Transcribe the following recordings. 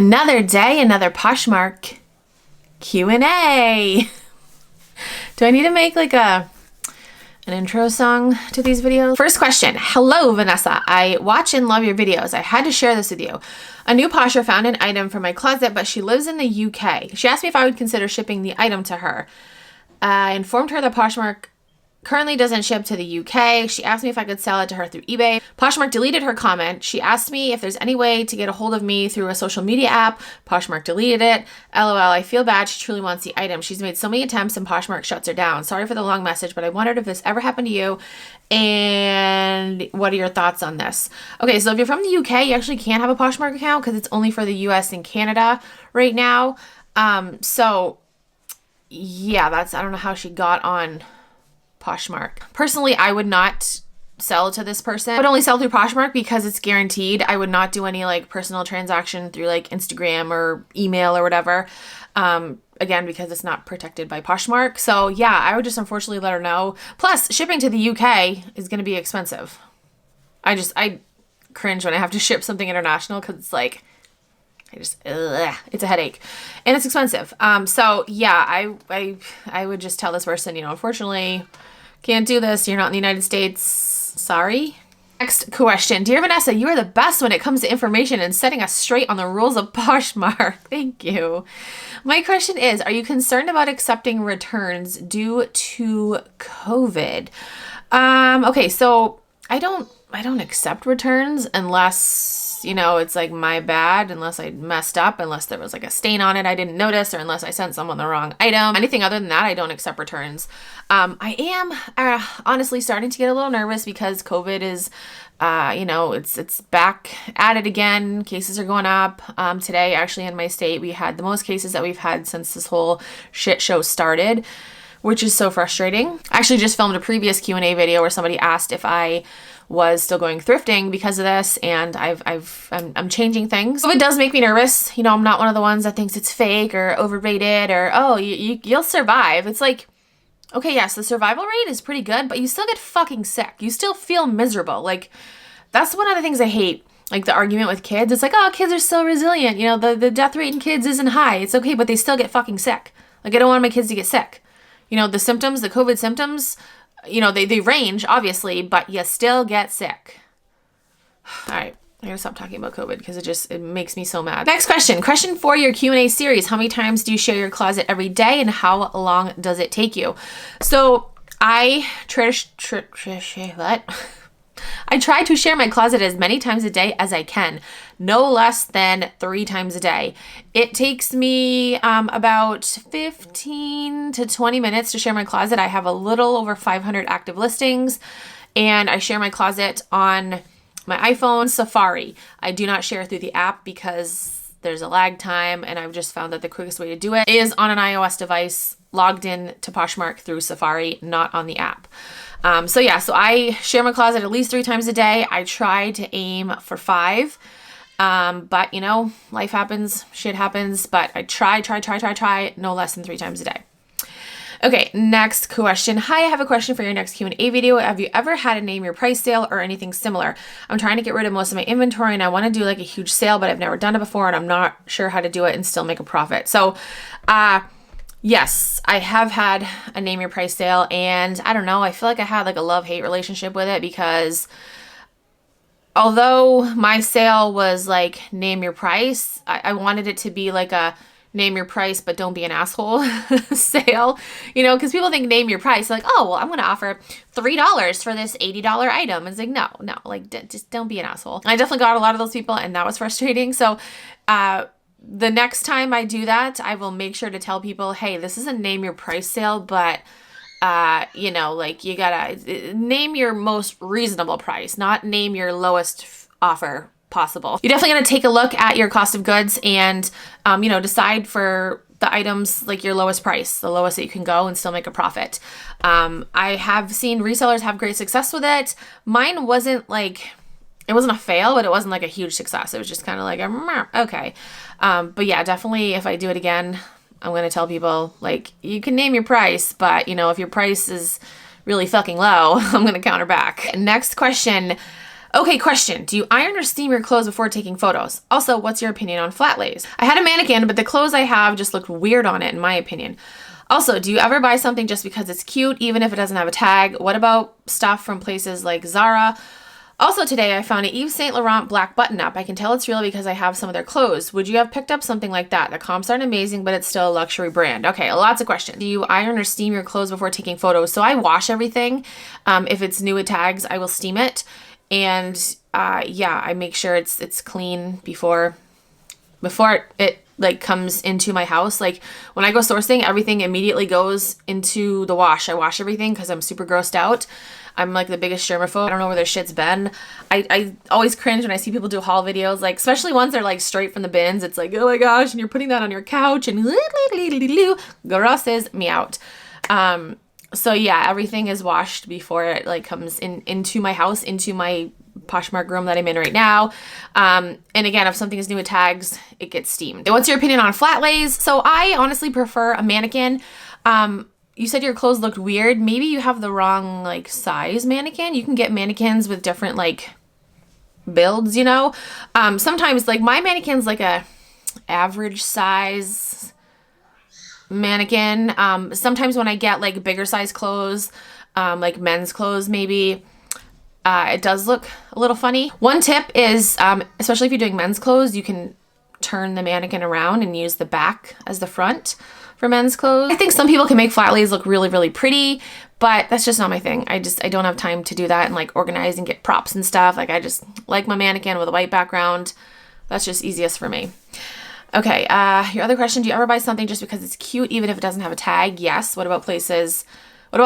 Another day, another Poshmark Q&A. Do I need to make like an intro song to these videos? First question. Hello, Vanessa. I watch and love your videos. I had to share this with you. A new Posher found an item from my closet, but she lives in the UK. She asked me if I would consider shipping the item to her. I informed her that Poshmark currently doesn't ship to the UK. She asked me if I could sell it to her through eBay. Poshmark deleted her comment. She asked me if there's any way to get a hold of me through a social media app. Poshmark deleted it. LOL, I feel bad. She truly wants the item. She's made so many attempts and Poshmark shuts her down. Sorry for the long message, but I wondered if this ever happened to you and what are your thoughts on this? Okay, so if you're from the UK, you actually can't have a Poshmark account because it's only for the US and Canada right now. So yeah, I don't know how she got on Poshmark. Personally, I would not sell to this person. I would only sell through Poshmark because it's guaranteed. I would not do any like personal transaction through like Instagram or email or whatever. Again, because it's not protected by Poshmark. So yeah, I would just unfortunately let her know. Plus, shipping to the UK is going to be expensive. I cringe when I have to ship something international because it's like, it's a headache and it's expensive. So yeah, I would just tell this person, unfortunately can't do this. You're not in the United States. Sorry. Next question. Dear Vanessa, you are the best when it comes to information and setting us straight on the rules of Poshmark. Thank you. My question is, are you concerned about accepting returns due to COVID? Okay, so I don't accept returns unless, it's like my bad, unless I messed up, unless there was like a stain on it I didn't notice, or unless I sent someone the wrong item. Anything other than that, I don't accept returns. I am honestly starting to get a little nervous because COVID is, it's back at it again. Cases are going up. Today, actually, in my state, we had the most cases that we've had since this whole shit show started, which is so frustrating. I actually just filmed a previous Q&A video where somebody asked if I was still going thrifting because of this, and I'm changing things. So it does make me nervous. I'm not one of the ones that thinks it's fake or overrated or, oh, you'll survive. It's like, okay, yes, the survival rate is pretty good, but you still get fucking sick. You still feel miserable. Like, that's one of the things I hate. Like the argument with kids. It's like, oh, kids are so resilient. The death rate in kids isn't high. It's okay, but they still get fucking sick. Like, I don't want my kids to get sick. The symptoms, the COVID symptoms, they range, obviously, but you still get sick. All right. I gotta stop talking about COVID because it makes me so mad. Next question. Question for your Q&A series. How many times do you share your closet every day and how long does it take you? So I try to share my closet as many times a day as I can. No less than 3 times a day. It takes me about 15 to 20 minutes to share my closet. I have a little over 500 active listings and I share my closet on my iPhone Safari. I do not share through the app because there's a lag time, and I've just found that the quickest way to do it is on an iOS device logged in to Poshmark through Safari, not on the app. So I share my closet at least 3 times a day. I try to aim for 5. But life happens, shit happens, but I try no less than 3 times a day. Okay, next question. Hi, I have a question for your next Q&A video. Have you ever had a name your price sale or anything similar? I'm trying to get rid of most of my inventory and I want to do like a huge sale, but I've never done it before and I'm not sure how to do it and still make a profit. So, yes, I have had a name your price sale, and I don't know, I feel like I had like a love-hate relationship with it because although my sale was like name your price, I wanted it to be like a name your price but don't be an asshole sale, because people think name your price like, oh, well, I'm going to offer $3 for this $80 item. It's like, no, like just don't be an asshole. I definitely got a lot of those people and that was frustrating. So, the next time I do that, I will make sure to tell people, hey, this is a name your price sale, but like you gotta name your most reasonable price, not name your lowest offer possible. You're definitely gonna take a look at your cost of goods and, decide for the items like your lowest price, the lowest that you can go and still make a profit. I have seen resellers have great success with it. Mine wasn't like, it wasn't a fail, but it wasn't like a huge success. It was just kind of like, okay. But yeah, definitely if I do it again, I'm going to tell people like, you can name your price, but if your price is really fucking low, I'm going to counter back. Next question. Okay, question. Do you iron or steam your clothes before taking photos? Also, what's your opinion on flat lays? I had a mannequin, but the clothes I have just looked weird on it, in my opinion. Also, do you ever buy something just because it's cute, even if it doesn't have a tag? What about stuff from places like Zara? Also today, I found an Yves Saint Laurent black button-up. I can tell it's real because I have some of their clothes. Would you have picked up something like that? The comps aren't amazing, but it's still a luxury brand. Okay, lots of questions. Do you iron or steam your clothes before taking photos? So I wash everything. If it's new with tags, I will steam it. And yeah, I make sure it's clean before it like comes into my house. Like when I go sourcing, everything immediately goes into the wash. I wash everything because I'm super grossed out. I'm like the biggest germaphobe. I don't know where their shit's been. I always cringe when I see people do haul videos, like especially ones that are like straight from the bins. It's like, oh my gosh, and you're putting that on your couch and grosses me out. So yeah, everything is washed before it like comes into my house, into my Poshmark room that I'm in right now. And again, if something is new with tags, it gets steamed. What's your opinion on flat lays? So I honestly prefer a mannequin. You said your clothes looked weird. Maybe you have the wrong like size mannequin. You can get mannequins with different like builds, you know? Sometimes like my mannequin's like a average size mannequin. Sometimes when I get like bigger size clothes, like men's clothes maybe, it does look a little funny. One tip is, especially if you're doing men's clothes, you can turn the mannequin around and use the back as the front for men's clothes. I think some people can make flat lays look really, really pretty, but that's just not my thing. I don't have time to do that and like organize and get props and stuff. Like I just like my mannequin with a white background. That's just easiest for me. Okay, your other question, do you ever buy something just because it's cute, even if it doesn't have a tag? Yes. What about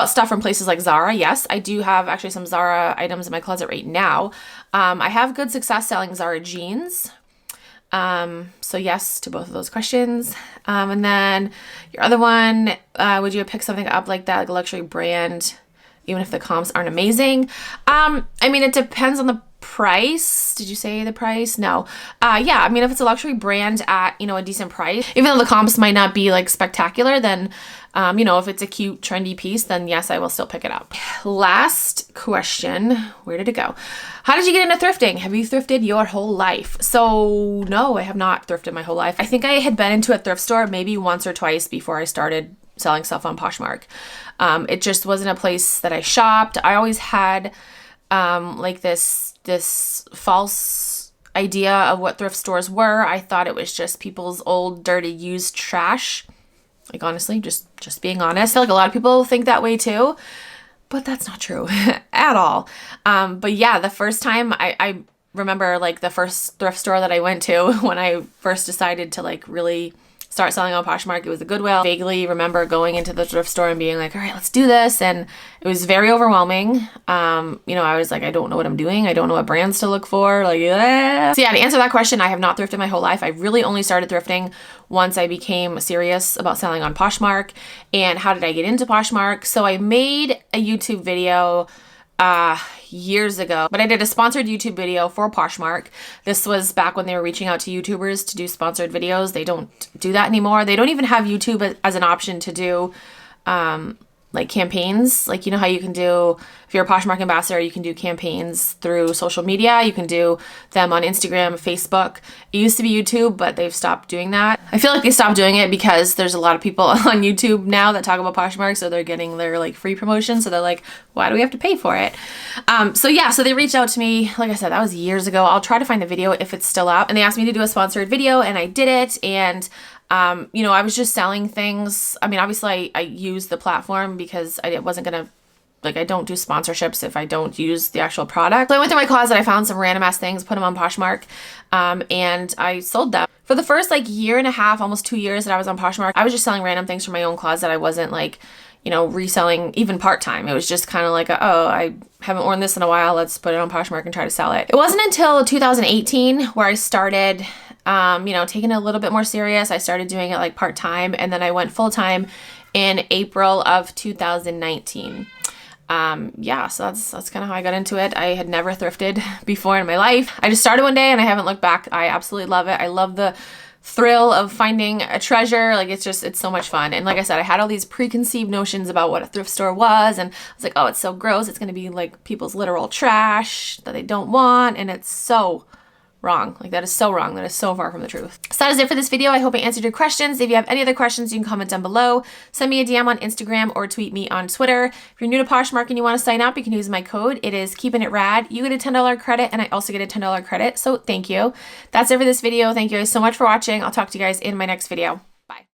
stuff from places like Zara? Yes, I do have actually some Zara items in my closet right now. I have good success selling Zara jeans. So yes to both of those questions. And then your other one, would you pick something up like that, like a luxury brand, even if the comps aren't amazing? I mean, it depends on the price. Did you say the price? No. Yeah, I mean, if it's a luxury brand at, a decent price, even though the comps might not be like spectacular, then, if it's a cute, trendy piece, then yes, I will still pick it up. Last question. Where did it go? How did you get into thrifting? Have you thrifted your whole life? So no, I have not thrifted my whole life. I think I had been into a thrift store maybe once or twice before I started selling stuff on Poshmark. It just wasn't a place that I shopped. I always had like this false idea of what thrift stores were. I thought it was just people's old, dirty, used trash. Like honestly, just being honest. I feel like a lot of people think that way too, but that's not true at all. But yeah, the first time I remember like the first thrift store that I went to when I first decided to like really start selling on Poshmark, it was a Goodwill. Vaguely remember going into the thrift store and being like, all right, let's do this. And it was very overwhelming. I was like, I don't know what I'm doing. I don't know what brands to look for. Like, So yeah, to answer that question, I have not thrifted my whole life. I really only started thrifting once I became serious about selling on Poshmark. And how did I get into Poshmark? So I made a YouTube video years ago, but I did a sponsored YouTube video for Poshmark. This was back when they were reaching out to YouTubers to do sponsored videos. They don't do that anymore. They don't even have YouTube as an option to do like campaigns. Like, how you can do, if you're a Poshmark ambassador, you can do campaigns through social media. You can do them on Instagram, Facebook. It used to be YouTube, but they've stopped doing that. I feel like they stopped doing it because there's a lot of people on YouTube now that talk about Poshmark, so they're getting their like free promotion. So they're like, why do we have to pay for it? So they reached out to me. Like I said, that was years ago. I'll try to find the video if it's still up. And they asked me to do a sponsored video, and I did it. And I was just selling things. I mean, obviously I used the platform because I wasn't going to, like, I don't do sponsorships if I don't use the actual product. So I went through my closet, I found some random ass things, put them on Poshmark, and I sold them. For the first like year and a half, almost 2 years that I was on Poshmark, I was just selling random things from my own closet. I wasn't like, reselling even part-time. It was just kind of like, I haven't worn this in a while. Let's put it on Poshmark and try to sell it. It wasn't until 2018 where I started taking it a little bit more serious. I started doing it like part-time, and then I went full-time in April of 2019. So that's kind of how I got into it. I had never thrifted before in my life. I just started one day and I haven't looked back. I absolutely love it. I love the thrill of finding a treasure. Like it's so much fun. And like I said, I had all these preconceived notions about what a thrift store was, and I was like, oh, it's so gross. It's going to be like people's literal trash that they don't want. And it's so wrong. Like that is so wrong. That is so far from the truth. So that is it for this video. I hope I answered your questions. If you have any other questions, you can comment down below. Send me a DM on Instagram or tweet me on Twitter. If you're new to Poshmark and you want to sign up, you can use my code. It is KeepinItRad. You get a $10 credit and I also get a $10 credit. So thank you. That's it for this video. Thank you guys so much for watching. I'll talk to you guys in my next video.